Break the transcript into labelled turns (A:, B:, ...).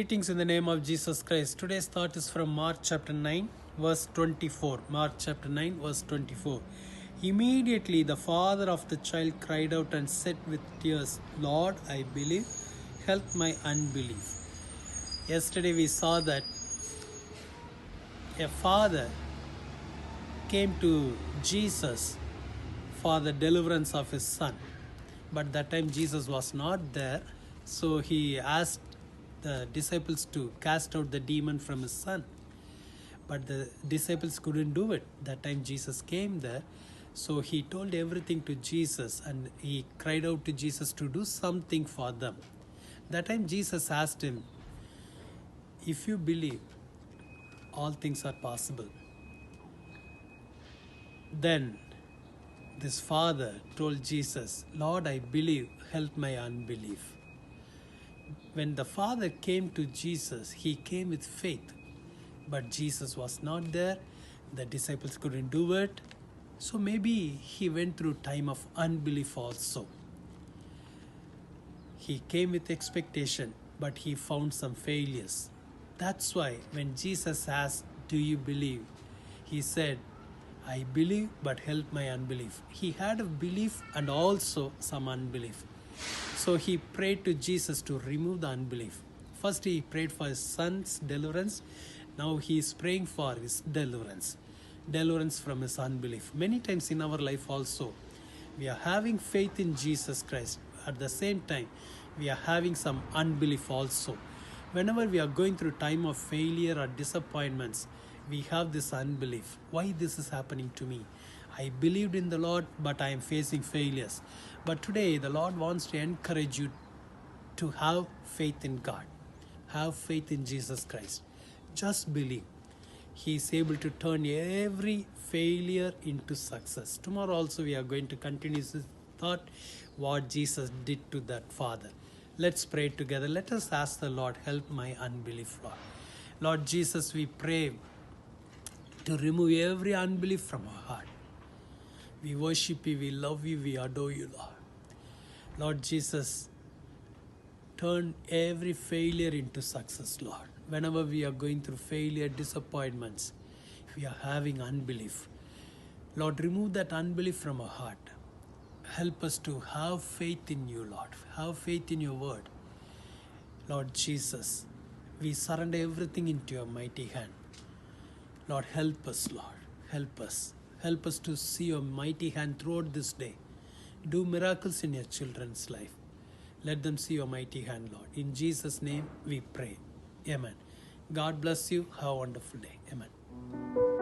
A: Greetings in the name of Jesus Christ. Today's thought is from Mark chapter 9, verse 24. Mark chapter 9, verse 24. Immediately the father of the child cried out and said with tears, Lord, I believe, help my unbelief. Yesterday we saw that a father came to Jesus for the deliverance of his son. But that time Jesus was not there. So he asked the disciples to cast out the demon from his son. But the disciples couldn't do it. That time Jesus came there. So he told everything to Jesus and he cried out to Jesus to do something for them. That time Jesus asked him, if you believe, all things are possible. Then this father told Jesus, Lord, I believe, help my unbelief. When the father came to Jesus, he came with faith. But Jesus was not there. The disciples couldn't do it. So maybe he went through time of unbelief also. He came with expectation, but he found some failures. That's why when Jesus asked, do you believe? He said, I believe, but help my unbelief. He had a belief and also some unbelief. So he prayed to Jesus to remove the unbelief. First he prayed for his son's deliverance. Now he is praying for his deliverance from his unbelief. Many times in our life also, we are having faith in Jesus Christ. At the same time, we are having some unbelief also. Whenever we are going through time of failure or disappointments, we have this unbelief. Why this is happening to me? I believed in the Lord, but I am facing failures. But today, the Lord wants to encourage you to have faith in God. Have faith in Jesus Christ. Just believe. He is able to turn every failure into success. Tomorrow also we are going to continue this thought, what Jesus did to that father. Let's pray together. Let us ask the Lord, help my unbelief, Lord. Lord Jesus, we pray to remove every unbelief from our heart. We worship you, we love you, we adore you, Lord. Lord Jesus, turn every failure into success, Lord. Whenever we are going through failure, disappointments, we are having unbelief. Lord, remove that unbelief from our heart. Help us to have faith in you, Lord. Have faith in your word. Lord Jesus, we surrender everything into your mighty hand. Lord, help us, Lord. Help us. Help us to see your mighty hand throughout this day. Do miracles in your children's life. Let them see your mighty hand, Lord. In Jesus' name we pray. Amen. God bless you. Have a wonderful day. Amen.